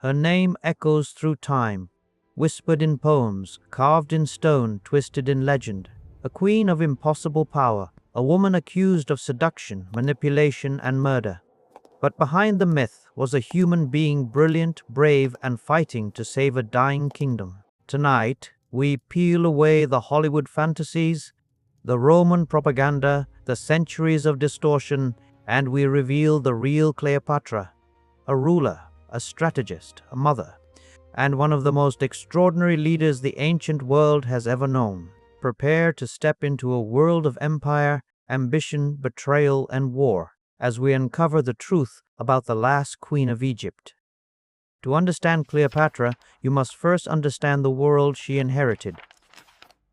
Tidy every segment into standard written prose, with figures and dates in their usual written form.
Her name echoes through time, whispered in poems, carved in stone, twisted in legend. A queen of impossible power, a woman accused of seduction, manipulation, and murder. But behind the myth was a human being brilliant, brave, and fighting to save a dying kingdom. Tonight, we peel away the Hollywood fantasies, the Roman propaganda, the centuries of distortion, and we reveal the real Cleopatra, a ruler, a strategist, a mother, and one of the most extraordinary leaders the ancient world has ever known. Prepare to step into a world of empire, ambition, betrayal, and war as we uncover the truth about the last queen of Egypt. To understand Cleopatra, you must first understand the world she inherited.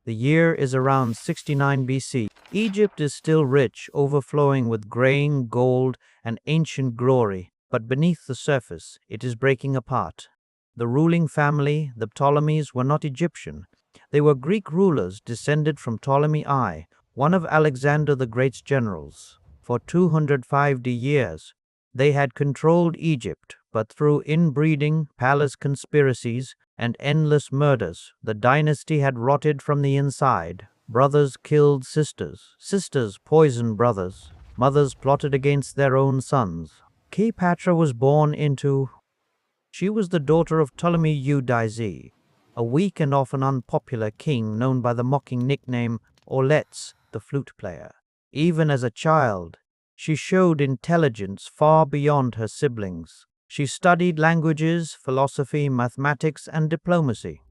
The year is around 69 BC. Egypt is still rich, overflowing with grain, gold, and ancient glory, but beneath the surface, it is breaking apart. The ruling family, the Ptolemies, were not Egyptian. They were Greek rulers descended from Ptolemy I, one of Alexander the Great's generals. For 250 years, they had controlled Egypt, but through inbreeding, palace conspiracies, and endless murders, the dynasty had rotted from the inside. Brothers killed sisters, sisters poisoned brothers, mothers plotted against their own sons. Cleopatra was born into... She was the daughter of Ptolemy Eudice, a weak and often unpopular king known by the mocking nickname Orletz, the flute player. Even as a child, she showed intelligence far beyond her siblings. She studied languages, philosophy, mathematics, and diplomacy.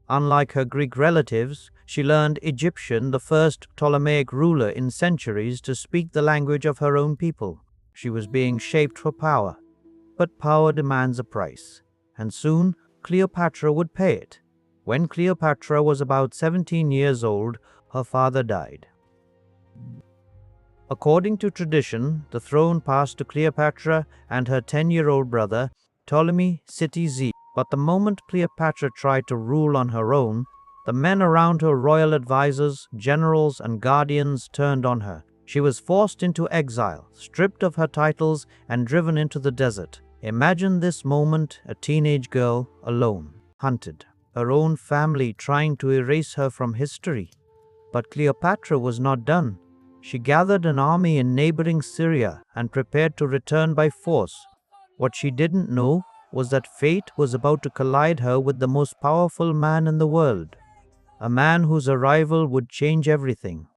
Unlike her Greek relatives, she learned Egyptian, the first Ptolemaic ruler in centuries to speak the language of her own people. She was being shaped for power. But power demands a price, and soon Cleopatra would pay it. When Cleopatra was about 17 years old, her father died. According to tradition, the throne passed to Cleopatra and her 10-year-old brother, Ptolemy VII. But the moment Cleopatra tried to rule on her own, the men around her, royal advisors, generals, and guardians, turned on her. She was forced into exile, stripped of her titles, and driven into the desert. Imagine this moment, a teenage girl, alone, hunted, her own family trying to erase her from history. But Cleopatra was not done. She gathered an army in neighboring Syria and prepared to return by force. What she didn't know was that fate was about to collide her with the most powerful man in the world, a man whose arrival would change everything.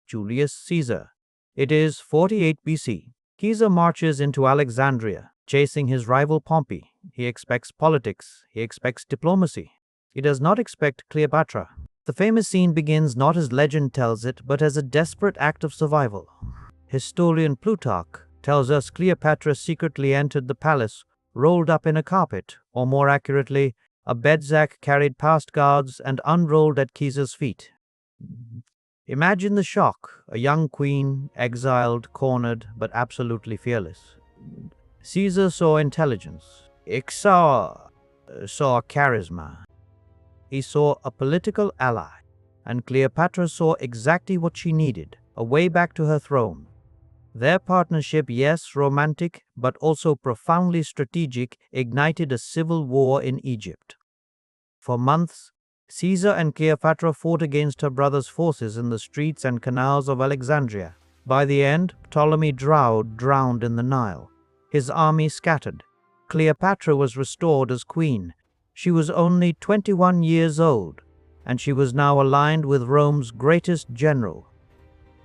Julius Caesar. It is 48 BC. Caesar marches into Alexandria, chasing his rival Pompey. He expects politics. He expects diplomacy. He does not expect Cleopatra. The famous scene begins not as legend tells it, but as a desperate act of survival. Historian Plutarch tells us Cleopatra secretly entered the palace, rolled up in a carpet, or more accurately, a bedsack carried past guards and unrolled at Caesar's feet. Imagine the shock, a young queen, exiled, cornered, but absolutely fearless. Caesar saw intelligence. Exile saw charisma. He saw a political ally, and Cleopatra saw exactly what she needed, a way back to her throne. Their partnership, yes, romantic, but also profoundly strategic, ignited a civil war in Egypt. For months, Caesar and Cleopatra fought against her brother's forces in the streets and canals of Alexandria. By the end, Ptolemy drowned in the Nile. His army scattered. Cleopatra was restored as queen. She was only 21 years old, and she was now aligned with Rome's greatest general.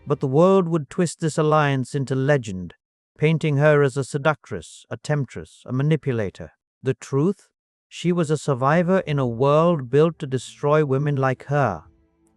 But the world would twist this alliance into legend, painting her as a seductress, a temptress, a manipulator. The truth? She was a survivor in a world built to destroy women like her.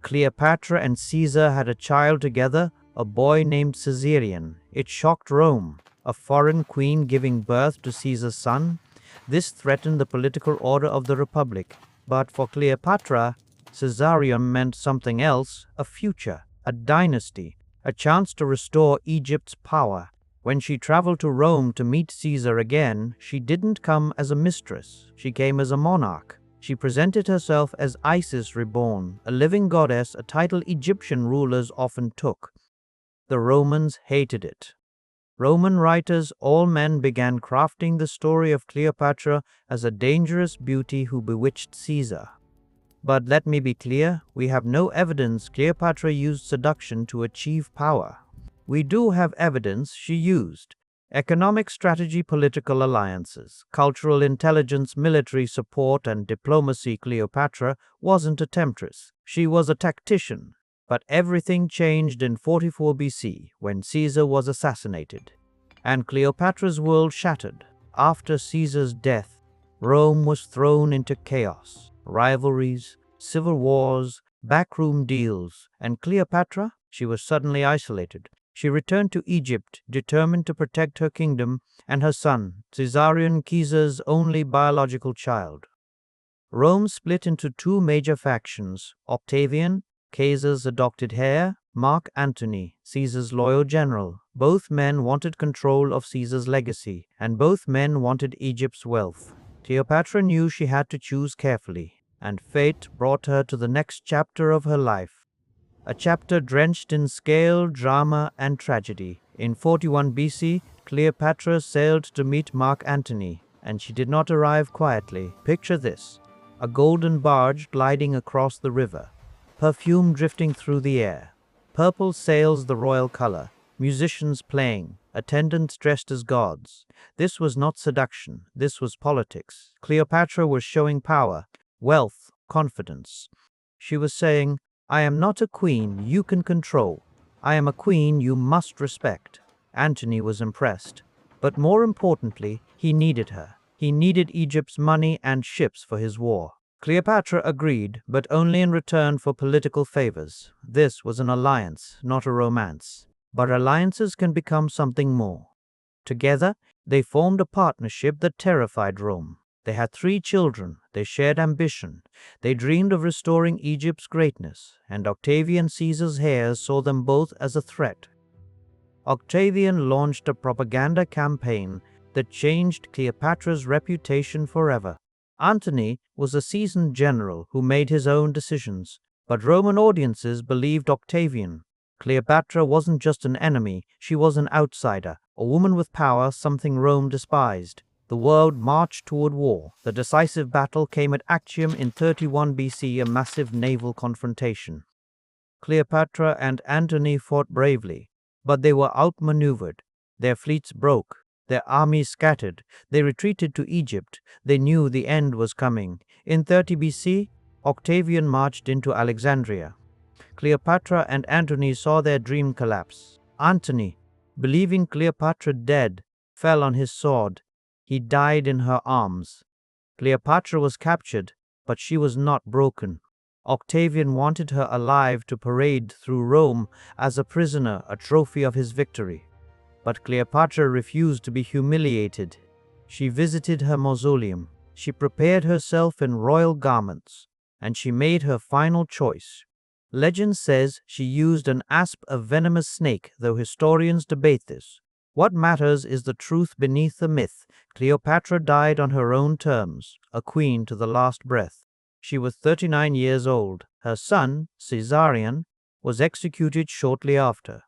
Cleopatra and Caesar had a child together, a boy named Caesarion. It shocked Rome. A foreign queen giving birth to Caesar's son? This threatened the political order of the Republic. But for Cleopatra, Caesarion meant something else, a future, a dynasty, a chance to restore Egypt's power. When she traveled to Rome to meet Caesar again, she didn't come as a mistress. She came as a monarch. She presented herself as Isis reborn, a living goddess, a title Egyptian rulers often took. The Romans hated it. Roman writers, all men, began crafting the story of Cleopatra as a dangerous beauty who bewitched Caesar. But let me be clear, we have no evidence Cleopatra used seduction to achieve power. We do have evidence she used economic strategy, political alliances, cultural intelligence, military support, and diplomacy. Cleopatra wasn't a temptress. She was a tactician. But everything changed in 44 BC when Caesar was assassinated, and Cleopatra's world shattered. After Caesar's death, Rome was thrown into chaos, rivalries, civil wars, backroom deals, and Cleopatra, she was suddenly isolated. She returned to Egypt, determined to protect her kingdom and her son, Caesar's only biological child. Rome split into two major factions: Octavian, Caesar's adopted heir; Mark Antony, Caesar's loyal general. Both men wanted control of Caesar's legacy, and both men wanted Egypt's wealth. Cleopatra knew she had to choose carefully, and fate brought her to the next chapter of her life. A chapter drenched in scale, drama, and tragedy. In 41 BC, Cleopatra sailed to meet Mark Antony, and she did not arrive quietly. Picture this: a golden barge gliding across the river, perfume drifting through the air, purple sails the royal color, musicians playing, attendants dressed as gods. This was not seduction, this was politics. Cleopatra was showing power, wealth, confidence. She was saying, "I am not a queen you can control. I am a queen you must respect." Antony was impressed, but more importantly, he needed her. He needed Egypt's money and ships for his war. Cleopatra agreed, but only in return for political favors. This was an alliance, not a romance. But alliances can become something more. Together, they formed a partnership that terrified Rome. They had 3 children, they shared ambition, they dreamed of restoring Egypt's greatness, and Octavian, Caesar's heir, saw them both as a threat. Octavian launched a propaganda campaign that changed Cleopatra's reputation forever. Antony was a seasoned general who made his own decisions, but Roman audiences believed Octavian. Cleopatra wasn't just an enemy, she was an outsider, a woman with power, something Rome despised. The world marched toward war. The decisive battle came at Actium in 31 BC, a massive naval confrontation. Cleopatra and Antony fought bravely, but they were outmaneuvered. Their fleets broke. Their armies scattered. They retreated to Egypt. They knew the end was coming. In 30 BC, Octavian marched into Alexandria. Cleopatra and Antony saw their dream collapse. Antony, believing Cleopatra dead, fell on his sword. He died in her arms. Cleopatra was captured, but she was not broken. Octavian wanted her alive to parade through Rome as a prisoner, a trophy of his victory. But Cleopatra refused to be humiliated. She visited her mausoleum. She prepared herself in royal garments, and she made her final choice. Legend says she used an asp, a venomous snake, though historians debate this. What matters is the truth beneath the myth. Cleopatra died on her own terms, a queen to the last breath. She was 39 years old. Her son, Caesarion, was executed shortly after.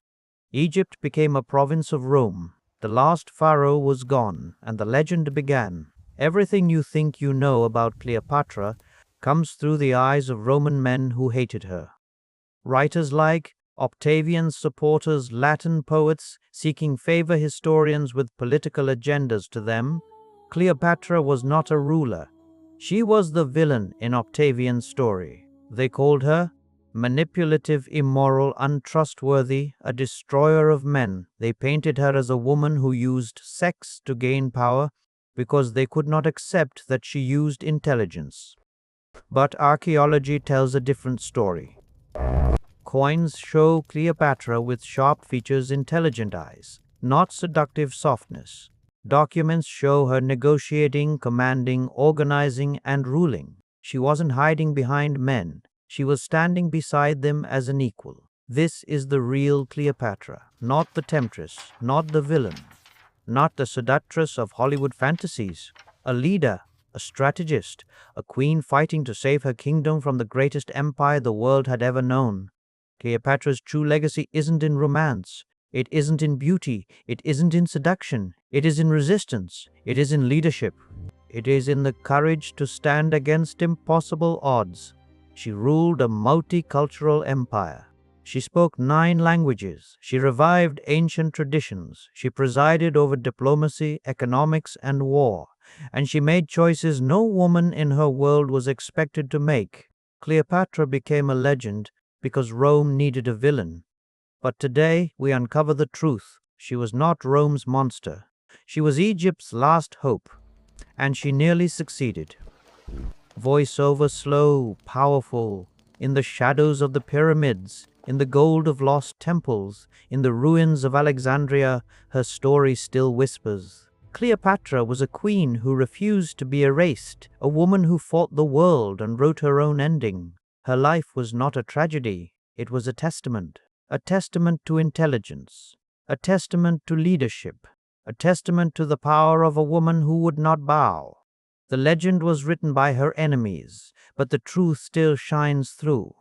Egypt became a province of Rome. The last pharaoh was gone, and the legend began. Everything you think you know about Cleopatra comes through the eyes of Roman men who hated her. Writers like Octavian's supporters, Latin poets seeking favor, historians with political agendas to them. Cleopatra was not a ruler. She was the villain in Octavian's story. They called her manipulative, immoral, untrustworthy, a destroyer of men. They painted her as a woman who used sex to gain power because they could not accept that she used intelligence. But archaeology tells a different story. Coins show Cleopatra with sharp features, intelligent eyes, not seductive softness. Documents show her negotiating, commanding, organizing, and ruling. She wasn't hiding behind men. She was standing beside them as an equal. This is the real Cleopatra, not the temptress, not the villain, not the seductress of Hollywood fantasies. A leader, a strategist, a queen fighting to save her kingdom from the greatest empire the world had ever known. Cleopatra's true legacy isn't in romance, It isn't in beauty, it isn't in seduction, it is in resistance, it is in leadership. It is in the courage to stand against impossible odds. She ruled a multicultural empire. She spoke 9 languages. She revived ancient traditions. She presided over diplomacy, economics, and war. And she made choices no woman in her world was expected to make. Cleopatra became a legend because Rome needed a villain. But today we uncover the truth. She was not Rome's monster. She was Egypt's last hope. And she nearly succeeded. Voiceover slow, powerful, in the shadows of the pyramids, in the gold of lost temples, in the ruins of Alexandria, her story still whispers. Cleopatra was a queen who refused to be erased, a woman who fought the world and wrote her own ending. Her life was not a tragedy, it was a testament to intelligence, a testament to leadership, a testament to the power of a woman who would not bow. The legend was written by her enemies, but the truth still shines through.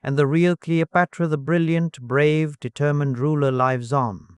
And the real Cleopatra, the brilliant, brave, determined ruler, lives on.